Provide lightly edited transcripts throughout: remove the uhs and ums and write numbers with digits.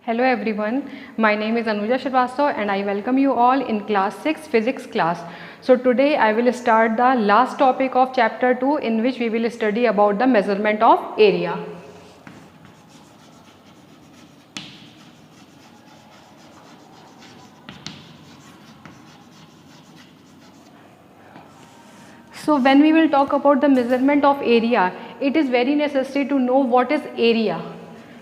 Hello everyone, my name is Anuja Shrivastava and I welcome you all in class 6 physics class. So today I will start the last topic of chapter 2 in which we will study about the measurement of area. So when we will talk about the measurement of area, it is very necessary to know what is area.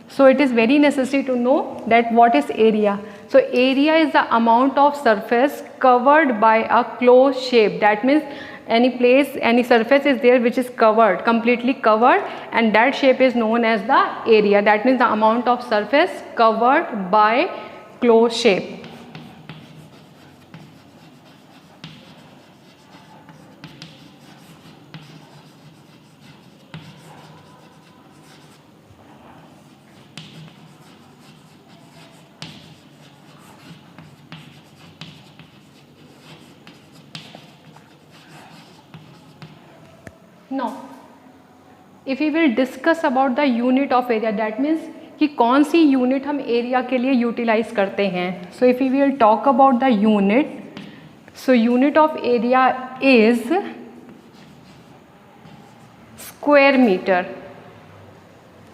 So it is very necessary to know that what is area. So area is the amount of surface covered by a closed shape. That means any surface is there which is covered, completely covered, and that shape is known as the area. That means the amount of surface covered by closed shape. Now, if we will discuss about the unit of area, that means कि कौन सी unit हम area के लिए utilise करते हैं. So if we will talk about the unit, so unit of area is square metre.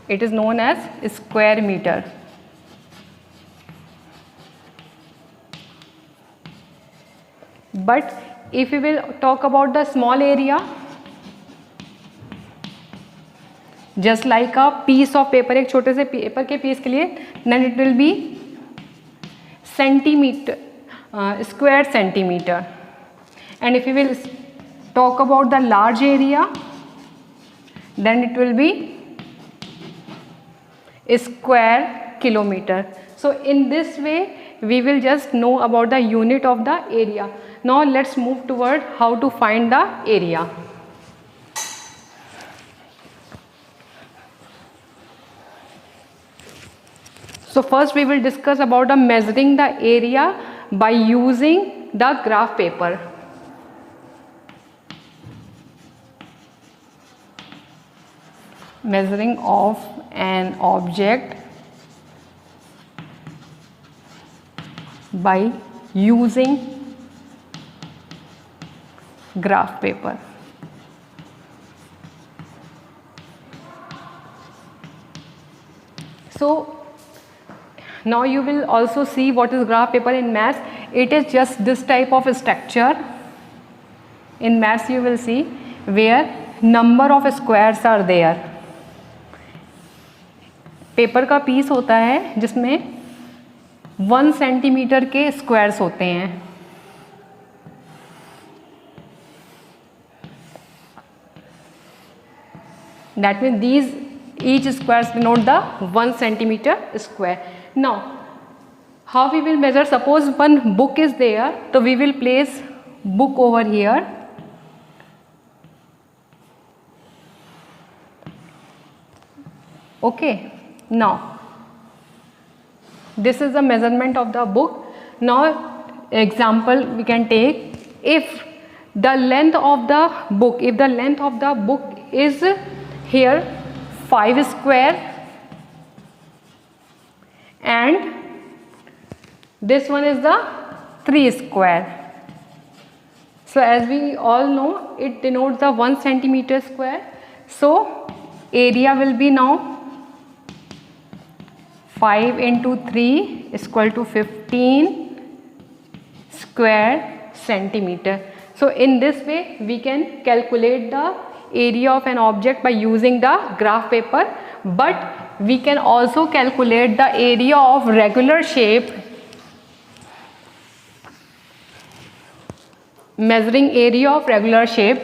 It is known as square metre. But if we will talk about the small area, just like a piece of paper, एक छोटे से paper के piece के लिए, then it will be centimeter, square centimeter. And if we will talk about the large area, then it will be square kilometer. So in this way we will just know about the unit of the area. Now let's move toward how to find the area. So first we will discuss about the measuring the area by using the graph paper. Measuring of an object by using graph paper. So now you will also see what is graph paper in maths. It is just this type of structure. In maths you will see where number of squares are there. Paper का piece होता है जिसमें 1 centimetre के squares होते हैं. That means these each squares denote the 1 centimeter square. Now how we will measure? Suppose one book is there, so we will place book over here. Okay, now this is the measurement of the book. Now example we can take, if the length of the book, is here 5 square and this one is the 3 square. So as we all know, it denotes the 1 centimeter square. So area will be now 5 into 3 is equal to 15 square centimeter. So in this way we can calculate the area of an object by using the graph paper, but we can also calculate the area of regular shape, measuring area of regular shape.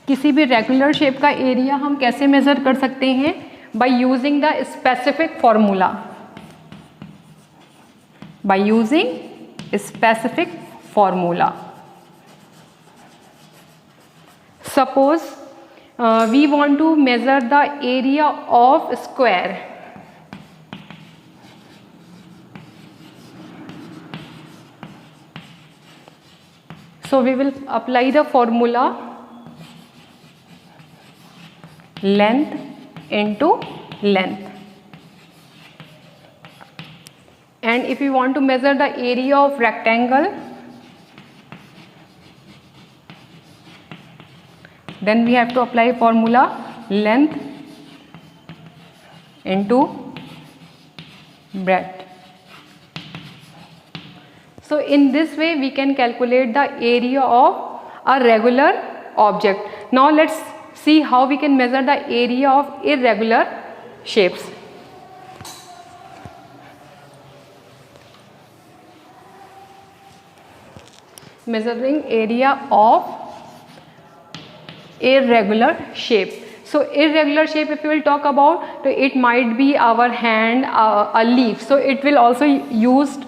किसी भी regular shape का area हम कैसे major कर सकते हैं? By using the specific formula. By using specific formula. Suppose we want to measure the area of square. So we will apply the formula length into length. And if we want to measure the area of rectangle, then we have to apply formula length into breadth. So in this way we can calculate the area of a regular object. Now let's see how we can measure the area of irregular shapes. Measuring area of irregular shape. So irregular shape, if we will talk about, so it might be our hand, a leaf. So it will also used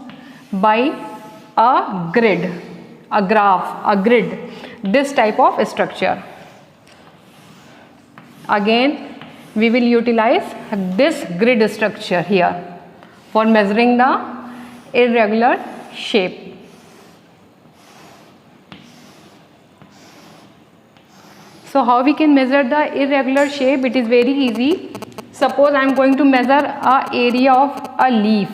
by a grid, a graph, a grid, this type of structure. Again we will utilize this grid structure here for measuring the irregular shape. So how we can measure the irregular shape? It is very easy. Suppose I am going to measure a area of a leaf.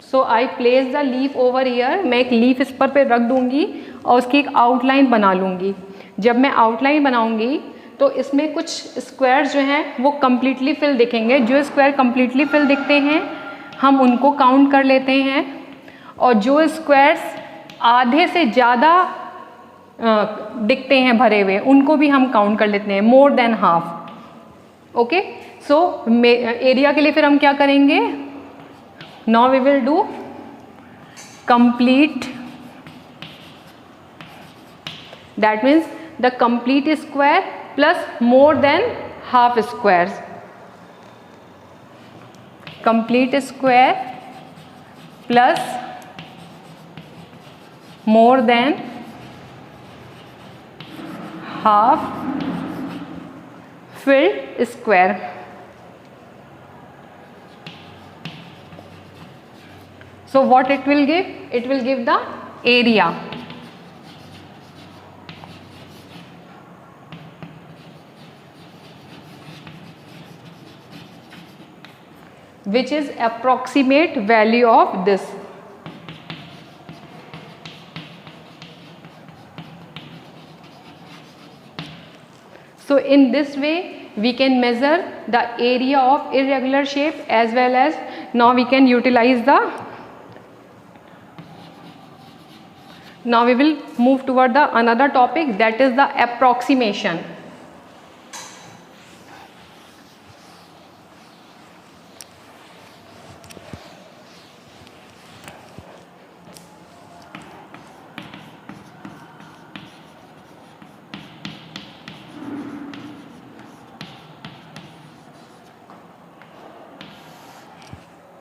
So I place the leaf over here. मैं एक leaf इस पर रख दूंगी और उसकी एक outline बना लूँगी. जब मैं आउटलाइन बनाऊंगी तो इसमें कुछ स्क्वायर्स जो हैं वो कम्प्लीटली फिल दिखेंगे. जो स्क्वायर कम्प्लीटली फिल दिखते हैं हम उनको काउंट कर लेते हैं, और जो स्क्वायर्स आधे से ज़्यादा दिखते हैं भरे हुए उनको भी हम काउंट कर लेते हैं, more than half. Okay, so area के लिए फिर हम क्या करेंगे? Now we will do complete, that means the complete square plus more than half squares. Complete square plus more than half filled square. So what it will give? It will give the area. Which is approximate value of this. So in this way we can measure the area of irregular shape, as well as now we can utilize the, now we will move toward the another topic, that is the approximation.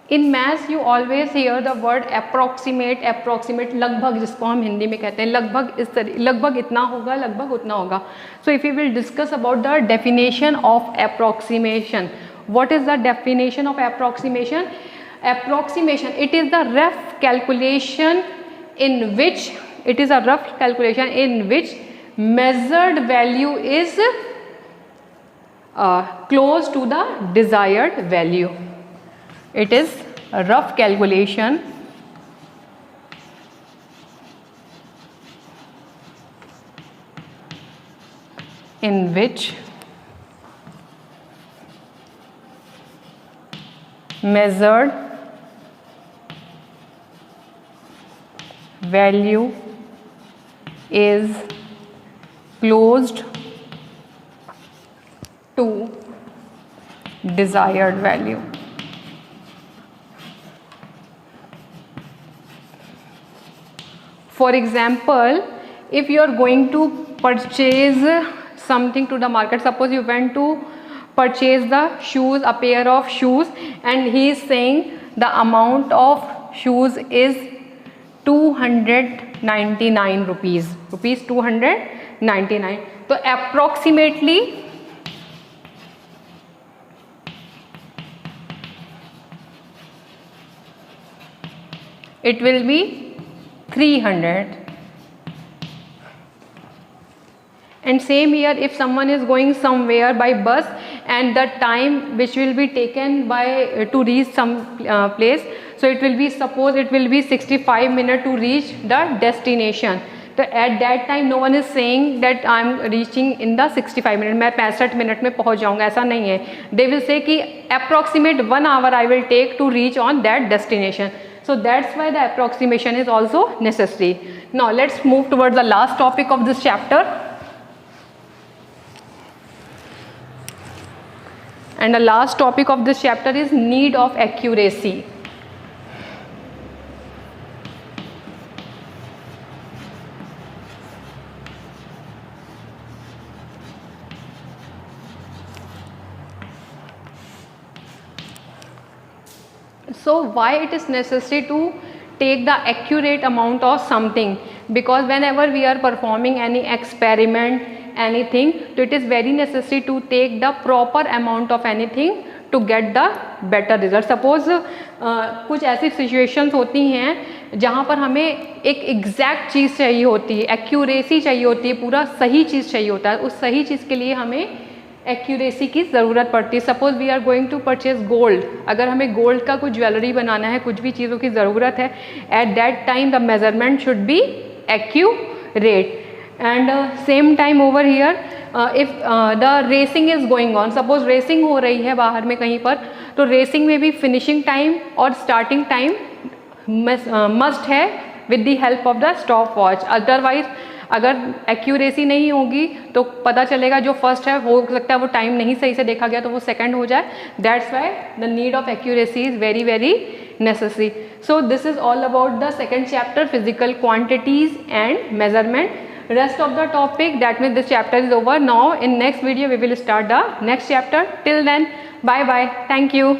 In maths you always hear the word approximate, approximate, लगभग, जिसको हम हिंदी में कहते हैं लगभग, इस तरह लगभग इतना होगा, लगभग उतना होगा. So if we will discuss about the definition of approximation, what is the definition of approximation? Approximation, it is the rough calculation in which, it is a rough calculation in which measured value is close to the desired value. It is a rough calculation in which measured value is closed to desired value. For example, if you are going to purchase something to the market, suppose you went to purchase the shoes, a pair of shoes, and he is saying the amount of shoes is 299 rupees, rupees 299. So approximately it will be 300. And same here, if someone is going somewhere by bus and the time which will be taken by to reach some place, so it will be, suppose it will be 65 minutes to reach the destination. तो at that time no one is saying that I am reaching in the 65 minutes, मैं 65 minute में पहुंच जाऊंगा, ऐसा नहीं है. They will say कि approximate 1 hour I will take to reach on that destination. So that's why the approximation is also necessary. Now let's move towards the last topic of this chapter. And the last topic of this chapter is need of accuracy. So why it is necessary to take the accurate amount of something? Because whenever we are performing any experiment, anything, so it is very necessary to take the proper amount of anything to get the better result. Suppose कुछ ऐसी situations होती हैं जहाँ पर हमें एक exact चीज़ चाहिए होती है, accuracy चाहिए होती है, पूरा सही चीज़ चाहिए होता है. उस सही चीज़ के लिए हमें एक्यूरेसी की ज़रूरत पड़ती है. Suppose we are going to purchase gold, अगर हमें गोल्ड का कुछ ज्वेलरी बनाना है, कुछ भी चीज़ों की ज़रूरत है, at that time the measurement should be accurate. And same time over here if the racing is going on, suppose racing हो रही है बाहर में कहीं पर, तो रेसिंग में भी फिनिशिंग टाइम और स्टार्टिंग टाइम मस्ट है with the help of the stop watch. Otherwise अगर एक्यूरेसी नहीं होगी तो पता चलेगा जो फर्स्ट है हो सकता है वो टाइम नहीं सही से देखा गया तो वो सेकंड हो जाए. That's why the need of accuracy is very very necessary. So this is all about the second chapter, physical quantities and measurement. Rest of the topic, that means this chapter is over. Now in next video we will start the next chapter. Till then, bye bye. Thank you.